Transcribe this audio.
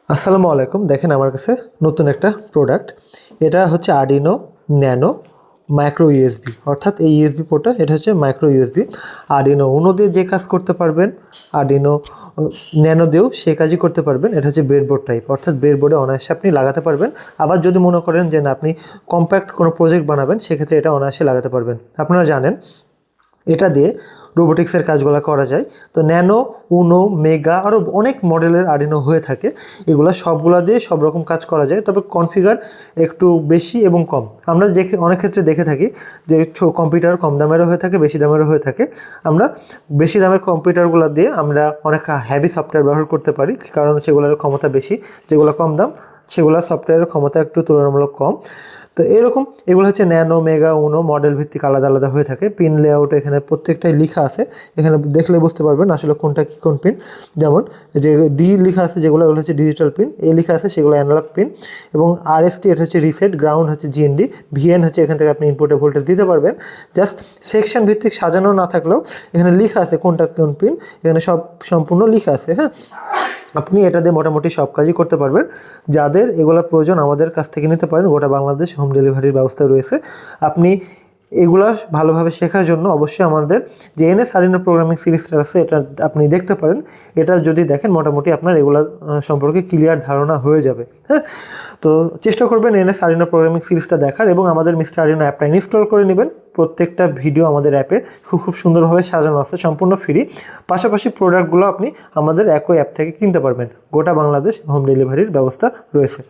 আসসালামু আলাইকুম। দেখেন আমার কাছে নতুন একটা প্রোডাক্ট। এটা হচ্ছে আরডিনো ন্যানো মাইক্রো ইউএসবি, অর্থাৎ এই ইউএসবি পোর্টটা এটা হচ্ছে মাইক্রো ইউএসবি। আরডিনো উনো দিয়ে যে কাজ করতে পারবেন, আরডিনো ন্যানো দিয়েও সে কাজই করতে পারবেন। এটা হচ্ছে ব্রেডবোর্ড টাইপ, অর্থাৎ ব্রেডবোর্ডে অনায়াসে আপনি লাগাতে পারবেন। আবার যদি মনে করেন যে না আপনি কম্প্যাক্ট কোনো প্রজেক্ট বানাবেন, সেক্ষেত্রে এটা অনায়াসে লাগাতে পারবেন। আপনারা জানেন এটা দিয়ে রোবোটিক্সের কাজগুলো করা যায়। তো ন্যানো, উনো, মেগা আরও অনেক মডেলের আরডিনো হয়ে থাকে। এগুলো সবগুলা দিয়ে সব রকম কাজ করা যায়, তবে কনফিগার একটু বেশি এবং কম। আমরা অনেক ক্ষেত্রে দেখে থাকি যে কম্পিউটার কম দামেরও হয়ে থাকে, বেশি দামেরও হয়ে থাকে। আমরা বেশি দামের কম্পিউটারগুলো দিয়ে আমরা অনেক হেভি সফটওয়্যার ব্যবহার করতে পারি, কারণ সেগুলোর ক্ষমতা বেশি। যেগুলো কম দাম সেগুলো সফটওয়্যারের ক্ষমতা একটু তুলনামূলক কম। তো এরকম এগুলো হচ্ছে ন্যানো, মেগা, উনো মডেল ভিত্তিক আলাদা আলাদা হয়ে থাকে। পিন লেআউট এখানে প্রত্যেকটাই লেখা আছে, এখানে দেখলে বুঝতে পারবেন আসলে কোনটা কী কোন পিন। যেমন যে ডি লেখা আছে যেগুলো, ওগুলো হচ্ছে ডিজিটাল পিন। এ লেখা আছে সেগুলো অ্যানালগ পিন। এবং আরএসটি এটা হচ্ছে রিসেট, গ্রাউন্ড হচ্ছে জিএনডি, ভিএন হচ্ছে এখান থেকে আপনি ইনপুটে ভোল্টেজ দিতে পারবেন। জাস্ট সেকশন ভিত্তিক সাজানো না থাকলেও এখানে লেখা আছে কোনটা কোন পিন, এখানে সব সম্পূর্ণ লেখা আছে। হ্যাঁ, আপনি এটা দিয়ে মোটামুটি সব কাজই করতে পারবেন। যাদের এগুলোর প্রয়োজন আমাদের কাছ থেকে নিতে পারেন, গোটা বাংলাদেশ হোম ডেলিভারির ব্যবস্থা রয়েছে। আপনি এগুলা ভালোভাবে শেখার জন্য অবশ্যই আমাদের যে এনএস আরডিনো প্রোগ্রামিং সিরিজটা আছে এটা আপনি দেখতে পারেন। এটা যদি দেখেন মোটামুটি আপনার এগুলা সম্পর্কে ক্লিয়ার ধারণা হয়ে যাবে। হ্যাঁ, তো চেষ্টা করবেন এনএস আরডিনো প্রোগ্রামিং সিরিজটা দেখার এবং আমাদের মিস্টার আরডিনো অ্যাপটা ইনস্টল করে নেবেন। প্রত্যেকটা ভিডিও আমাদের অ্যাপে খুব সুন্দরভাবে সাজানো আছে, সম্পূর্ণ ফ্রি। পাশাপাশি প্রোডাক্টগুলো আপনি আমাদের একই অ্যাপ থেকে কিনতে পারবেন। গোটা বাংলাদেশ হোম ডেলিভারির ব্যবস্থা রয়েছে।